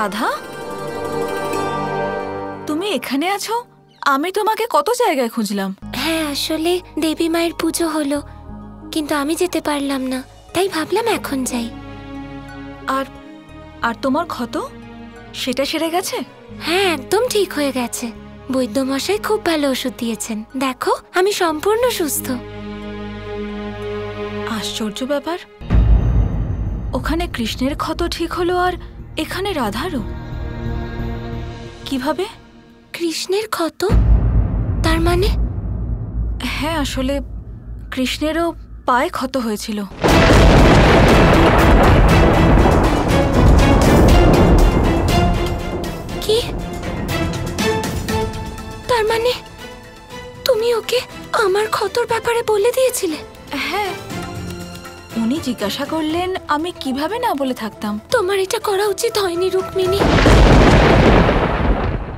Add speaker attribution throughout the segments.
Speaker 1: রাধা, তুমি এখানে আছো? আমি তোমাকে কত জায়গায় খুঁজলাম।
Speaker 2: হ্যাঁ, আসলে দেবী মায়ের পুজো হলো, কিন্তু আমি যেতে পারলাম না, তাই ভাবলাম এখন যাই।
Speaker 1: আর আর তোমার ক্ষত সেটা সেরে গেছে?
Speaker 2: হ্যাঁ, একদম ঠিক হয়ে গেছে। বৈদ্যমশাই খুব ভালো ওষুধ দিয়েছেন, দেখো আমি সম্পূর্ণ সুস্থ।
Speaker 1: আশ্চর্য ব্যাপার, ওখানে কৃষ্ণের ক্ষত ঠিক হলো আর এখানে রাধারও। কিভাবে?
Speaker 2: কৃষ্ণের ক্ষত? তার মানে?
Speaker 1: হ্যাঁ, আসলে কৃষ্ণেরও পায়ে ক্ষত হয়েছিল।
Speaker 2: কি? তার মানে তুমি ওকে আমার ক্ষতর ব্যাপারে বলে দিয়েছিলে?
Speaker 1: হ্যাঁ, উনি জিজ্ঞাসা করলেন, আমি কিভাবে না বলে থাকতাম।
Speaker 2: তোমার এটা করা উচিত হয়নি রুক্মিণী।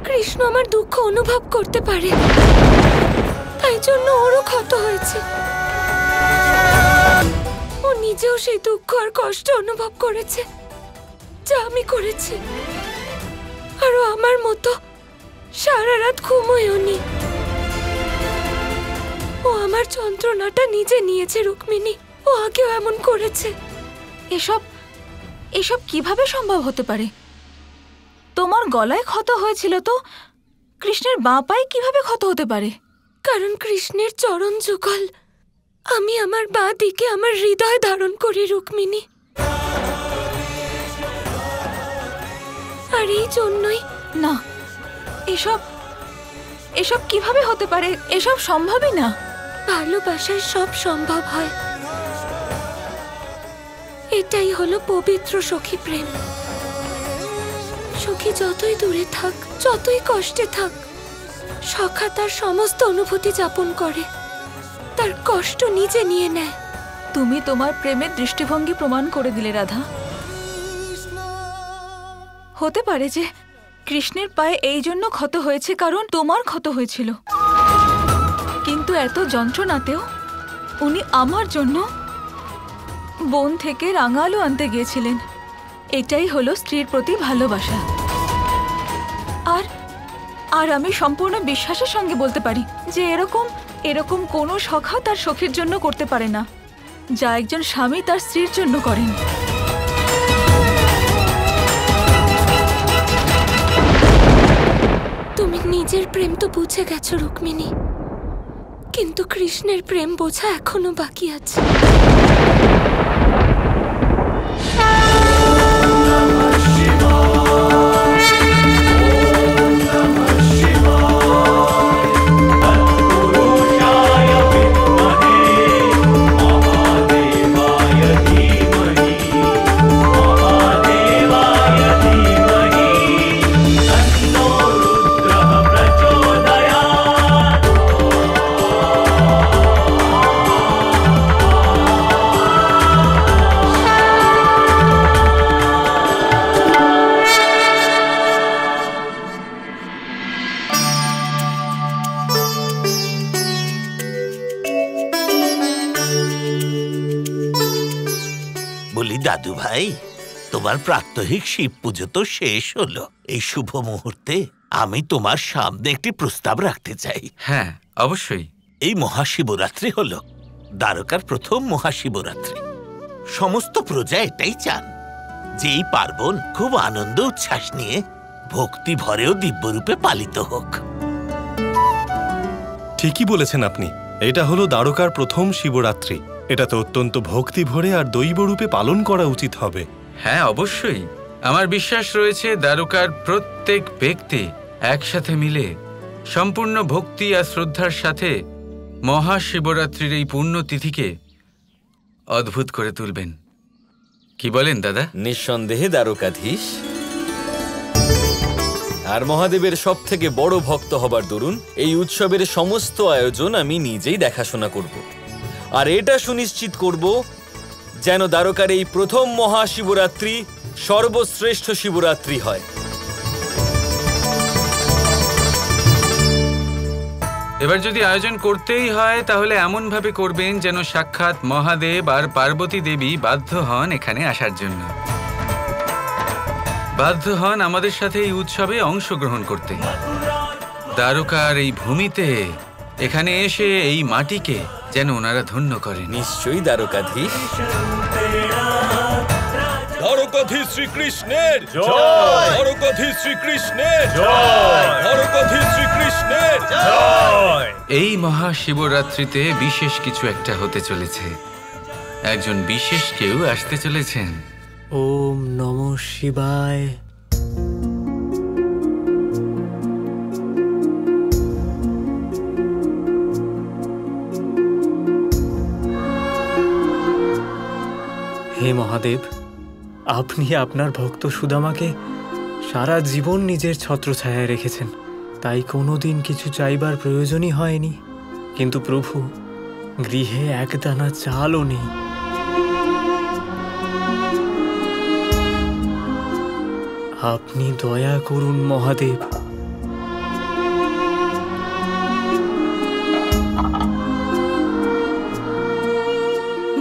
Speaker 2: কৃষ্ণ আমার দুঃখ অনুভব করতে পারে, তাই জন্য ওরও ক্ষত হয়েছে। ও নিজেও সেই দুঃখ আর কষ্ট অনুভব করেছে যা আমি করেছি, আর ও আমার মতো সারা রাত ঘুমোয়নি। ও আমার যন্ত্রণাটা নিজে নিয়েছে রুক্মিণী, ও আগেও এমন করেছে।
Speaker 1: এসব এসব কিভাবে সম্ভব হতে পারে? তোমার গলায় ক্ষত হয়েছিল, তো কৃষ্ণের বাঁ পায়ে কিভাবে ক্ষত হতে পারে?
Speaker 2: কারণ কৃষ্ণের চরণ যুগল আমি আমার বাঁ দিকে আমার হৃদয় ধারণ করি রুক্মিণী, আর এই জন্যই।
Speaker 1: না, এসব এসব কিভাবে হতে পারে? এসব সম্ভবই না।
Speaker 2: ভালোবাসায় সব সম্ভব হয়, এটাই হলো পবিত্র সখী প্রেম। সখী যতই দূরে থাক, যতই কষ্টে থাক, সখা তার সমস্ত অনুভূতি যাপন করে, তার কষ্ট নিজে নিয়ে নেয়।
Speaker 1: তুমি তোমার প্রেমের দৃষ্টিভঙ্গি প্রমাণ করে দিলে রাধা। হতে পারে যে কৃষ্ণের পায়ে এই জন্য ক্ষত হয়েছে কারণ তোমার ক্ষত হয়েছিল, কিন্তু এত যন্ত্রণাতেও উনি আমার জন্য বন থেকে রাঙা আলু আনতে গিয়েছিলেন। এটাই হলো স্ত্রীর প্রতি ভালোবাসা। আর আর আমি সম্পূর্ণ বিশ্বাসের সঙ্গে বলতে পারি যে এরকম কোনো সখা তার সখীর জন্য করতে পারে না, যা একজন স্বামী তার স্ত্রীর জন্য করেন।
Speaker 2: তুমি নিজের প্রেম তো বুঝে গেছো রুক্মিণী, কিন্তু কৃষ্ণের প্রেম বোঝা এখনো বাকি আছে।
Speaker 3: দাদু ভাই, তোমার প্রাত্যহিক শিব পুজো তো শেষ হলো। এই শুভ মুহূর্তে আমি তোমার সামনে একটি প্রস্তাব রাখতে চাই।
Speaker 4: হ্যাঁ, অবশ্যই।
Speaker 3: এই মহাশিবরাত্রি হলো দ্বারকার প্রথম মহাশিবরাত্রি। সমস্ত প্রজা এটাই চান যে এই পার্বণ খুব আনন্দ উচ্ছ্বাস নিয়ে ভক্তি ভরেও দিব্যরূপে পালিত হোক।
Speaker 5: ঠিকই বলেছেন আপনি, এটা হলো দ্বারকার প্রথম শিবরাত্রি। এটা তো অত্যন্ত ভক্তি ভরে আর দৈবরূপে পালন করা উচিত হবে।
Speaker 4: হ্যাঁ, অবশ্যই। আমার বিশ্বাস রয়েছে দ্বারকার প্রত্যেক ব্যক্তি একসাথে মিলে সম্পূর্ণ ভক্তি আর শ্রদ্ধার সাথে মহাশিবরাত্রির এই পুণ্যতিথিকে অদ্ভুত করে তুলবেন। কি বলেন দাদা?
Speaker 6: নিঃসন্দেহে দ্বারকাধীশ আর মহাদেবের সব থেকে বড় ভক্ত হবার দরুন এই উৎসবের সমস্ত আয়োজন আমি নিজেই দেখাশোনা করব, আর এটা সুনিশ্চিত করব যেন দ্বারকার এই প্রথম মহাশিবরাত্রি সর্বশ্রেষ্ঠ শিবরাত্রি হয়।
Speaker 4: এবার যদি আয়োজন করতেই হয় তাহলে এমন ভাবে করবেন যেন সাক্ষাৎ মহাদেব আর পার্বতী দেবী বাধ্য হন এখানে আসার জন্য। বাধ্য হন আমাদের সাথে এই উৎসবে অংশগ্রহণ করতে। দ্বারকার এই ভূমিতে এখানে এসে এই মাটিকে যেন ওনারা ধন্য করেন।
Speaker 6: নিশ্চয়ই দ্বারকাধীশ।
Speaker 7: দ্বারকাধীশ শ্রীকৃষ্ণের জয়! দ্বারকাধীশ শ্রীকৃষ্ণের জয়! দ্বারকাধীশ শ্রীকৃষ্ণের জয়!
Speaker 4: এই মহাশিবরাত্রিতে বিশেষ কিছু একটা হতে চলেছে। একজন বিশেষ কেউ আসতে চলেছেন।
Speaker 8: ওম নমঃ শিবায়। হে মহাদেব, আপনি আপনার ভক্ত সুদামাকে সারা জীবন নিজের ছত্রছায়ায় রেখেছেন, তাই কোনোদিন কিছু চাইবার প্রয়োজনই হয়নি। কিন্তু প্রভু, গৃহে এক দানা চালও নেই। আপনি দয়া করুন মহাদেব।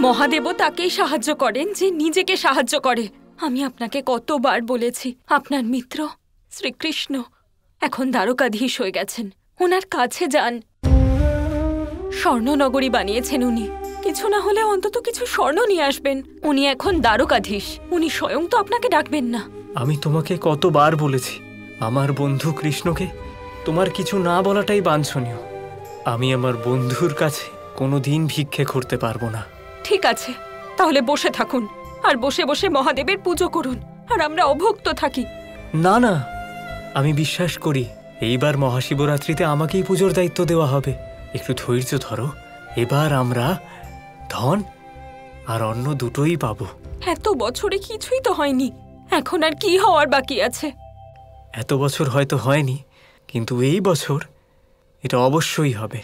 Speaker 2: মহাদেবও তাকেই সাহায্য করেন যে নিজেকে সাহায্য করে। আমি আপনাকে কতবার বলেছি, আপনার মিত্র শ্রীকৃষ্ণ এখন দ্বারকাধীশ হয়ে গেছেন। ওনার কাছে যান। স্বর্ণনগরী বানিয়েছেন উনি। কিছু না হলে অন্তত কিছু স্বর্ণ নিয়ে আসবেন। উনি এখন দ্বারকাধীশ, উনি স্বয়ং তো আপনাকে ডাকবেন না।
Speaker 8: আমি তোমাকে কতবার বলেছি, আমার বন্ধু কৃষ্ণকে তোমার কিছু না বলাটাই বাঞ্ছনীয়। আমি আমার বন্ধুর কাছে কোনোদিন ভিক্ষে করতে পারবো না।
Speaker 2: ঠিক আছে, তাহলে বসে থাকুন আর বসে বসে মহাদেবের পুজো করুন, আর আমরা অভুক্ত থাকি।
Speaker 8: না না, আমি বিশ্বাস করি এইবার মহাশিবরাত্রিতে আমাকেই পুজোর দায়িত্ব দেওয়া হবে। একটু ধৈর্য ধরো, এবার আমরা ধন আর অন্ন দুটোই পাবো।
Speaker 2: এত বছরে কিছুই তো হয়নি, এখন আর কি হওয়ার বাকি আছে?
Speaker 8: এত বছর হয়তো হয়নি, কিন্তু এই বছর এটা অবশ্যই হবে।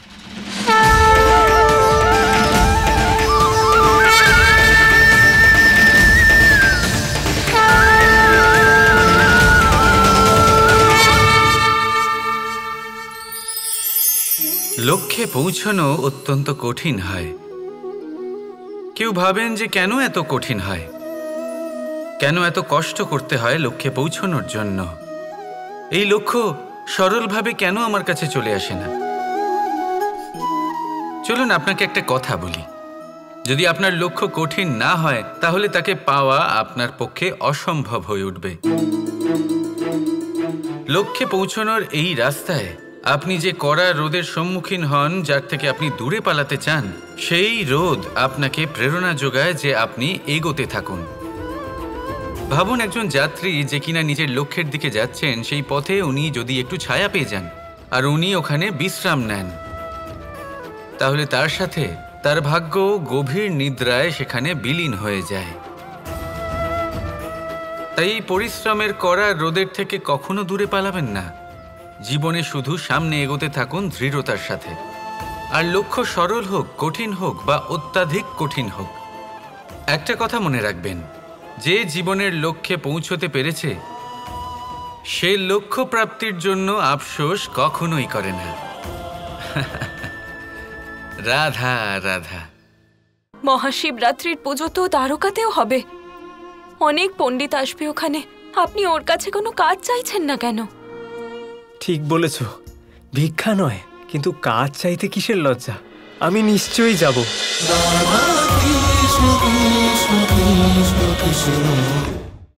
Speaker 4: লক্ষ্যে পৌঁছানো অত্যন্ত কঠিন হয়। কেউ ভাবেন যে কেন এত কঠিন হয়, কেন এত কষ্ট করতে হয় লক্ষ্যে পৌঁছানোর জন্য। এই লক্ষ্য সরলভাবে কেন আমার কাছে চলে আসে না? চলুন আপনাকে একটা কথা বলি, যদি আপনার লক্ষ্য কঠিন না হয় তাহলে তাকে পাওয়া আপনার পক্ষে অসম্ভব হয়ে উঠবে। লক্ষ্যে পৌঁছানোর এই রাস্তায় আপনি যে কড়া রোদের সম্মুখীন হন, যার থেকে আপনি দূরে পালাতে চান, সেই রোদ আপনাকে প্রেরণা যোগায় যে আপনি এগোতে থাকুন। ভাবুন একজন যাত্রী যে কিনা নিজের লক্ষ্যের দিকে যাচ্ছেন, সেই পথে উনি যদি একটু ছায়া পেয়ে যান আর উনি ওখানে বিশ্রাম নেন, তাহলে তার সাথে তার ভাগ্য গভীর নিদ্রায় সেখানে বিলীন হয়ে যায়। তাই পরিশ্রমের কড়া রোদের থেকে কখনো দূরে পালাবেন না। জীবনে শুধু সামনে এগোতে থাকুন দৃঢ়তার সাথে। আর লক্ষ্য সরল হোক, কঠিন হোক বা অত্যাধিক কঠিন হোক, একটা কথা মনে রাখবেন, যে জীবনের লক্ষ্যে পৌঁছতে পেরেছে সে লক্ষ্য প্রাপ্তির জন্য আফসোস কখনোই করে না। রাধা রাধা।
Speaker 2: মহাশিবরাত্রির পুজো তো দ্বারকাতেও হবে। অনেক পণ্ডিত আসবে ওখানে, আপনি ওর কাছে কোনো কাজ চাইছেন না কেন?
Speaker 8: ঠিক বলেছ, ভিক্ষা নয়, কিন্তু কাজ চাইতে কিসের লজ্জা? আমি নিশ্চয়ই যাব।
Speaker 9: কৃষ্ণ কৃষ্ণ কৃষ্ণ কৃষ্ণ